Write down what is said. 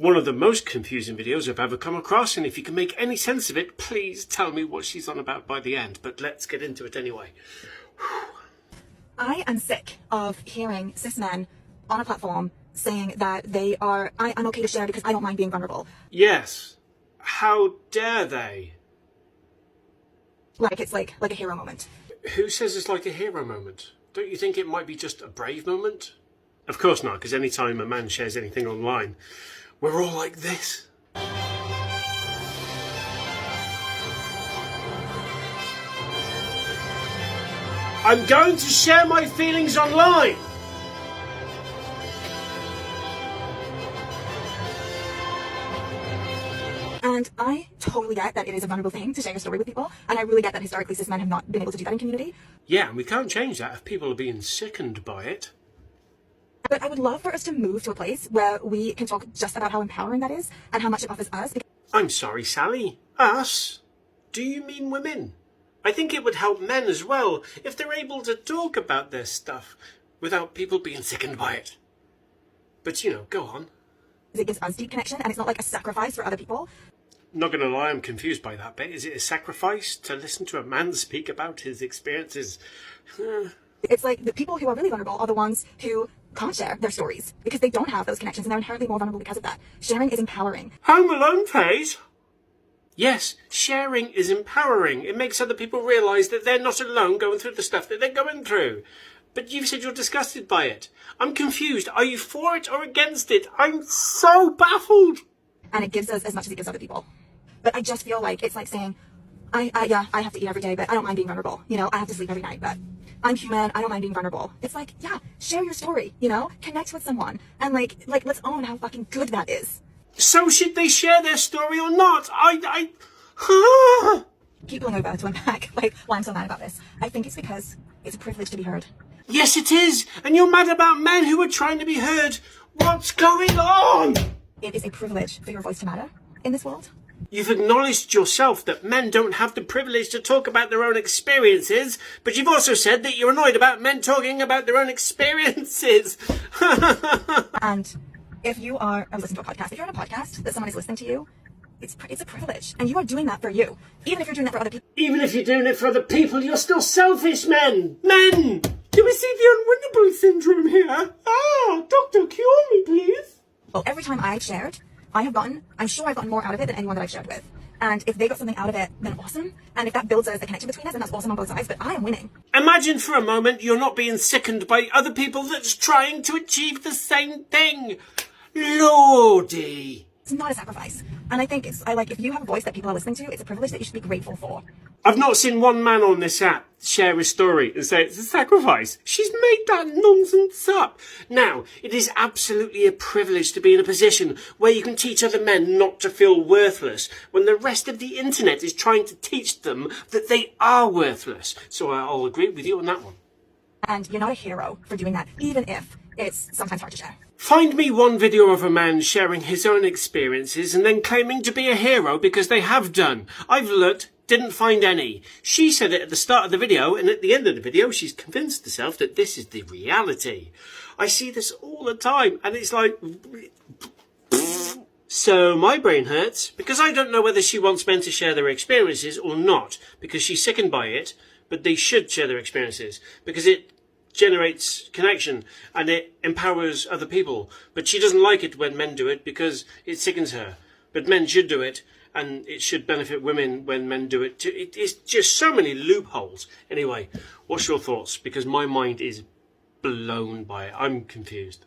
One of the most confusing videos I've ever come across, and if you can make any sense of it, please tell me what she's on about by the end. But let's get into it anyway. I am sick of hearing cis men on a platform saying that I'm okay to share because I don't mind being vulnerable. Yes. How dare they? Like it's like a hero moment. Who says it's like a hero moment? Don't you think it might be just a brave moment? Of course not, because any time a man shares anything online, we're all like this. I'm going to share my feelings online. And I totally get that it is a vulnerable thing to share your story with people. And I really get that historically cis men have not been able to do that in community. Yeah, and we can't change that if people are being sickened by it. But I would love for us to move to a place where we can talk just about how empowering that is and how much it offers us. I'm sorry, Sally. Us? Do you mean women? I think it would help men as well if they're able to talk about their stuff without people being sickened by it. But, you know, go on. It gives us deep connection and it's not like a sacrifice for other people. Not going to lie, I'm confused by that bit. Is it a sacrifice to listen to a man speak about his experiences? It's like the people who are really vulnerable are the ones who can't share their stories because they don't have those connections and they're inherently more vulnerable because of that. Sharing is empowering. Home Alone phase? Yes, sharing is empowering. It makes other people realise that they're not alone going through the stuff that they're going through. But you've said you're disgusted by it. I'm confused. Are you for it or against it? I'm so baffled. And it gives us as much as it gives other people. But I just feel like it's like saying, I have to eat every day, but I don't mind being vulnerable. You know, I have to sleep every night, but I'm human. I don't mind being vulnerable. It's like, yeah, share your story, you know, connect with someone. And like let's own how fucking good that is. So should they share their story or not? Keep going over to unpack, like, why I'm so mad about this. I think it's because it's a privilege to be heard. Yes, it is. And you're mad about men who are trying to be heard. What's going on? It is a privilege for your voice to matter in this world. You've acknowledged yourself that men don't have the privilege to talk about their own experiences, but you've also said that you're annoyed about men talking about their own experiences. And if you are listening to a podcast, if you're on a podcast that someone is listening to you, it's a privilege. And you are doing that for you. Even if you're doing that for other people. Even if you're doing it for other people, you're still selfish, men. Men! Do we see the unwinnable syndrome here? Doctor, cure me, please. Well, every time I've shared, I'm sure I've gotten more out of it than anyone that I've shared with. And if they got something out of it, then awesome. And if that builds a connection between us, then that's awesome on both sides. But I am winning. Imagine for a moment you're not being sickened by other people that's trying to achieve the same thing. Lordy. It's not a sacrifice. And I think if you have a voice that people are listening to, it's a privilege that you should be grateful for. I've not seen one man on this app share a story and say it's a sacrifice. She's made that nonsense up. Now, it is absolutely a privilege to be in a position where you can teach other men not to feel worthless when the rest of the internet is trying to teach them that they are worthless. So I'll agree with you on that one. And you're not a hero for doing that, even if it's sometimes hard to share. Find me one video of a man sharing his own experiences and then claiming to be a hero because they have done. I've looked, didn't find any. She said it at the start of the video, and at the end of the video she's convinced herself that this is the reality. I see this all the time and it's like... So my brain hurts because I don't know whether she wants men to share their experiences or not, because she's sickened by it, but they should share their experiences because it generates connection and it empowers other people. But she doesn't like it when men do it because it sickens her. But men should do it, and it should benefit women when men do it too. It's just so many loopholes. Anyway, what's your thoughts? Because my mind is blown by it. I'm confused.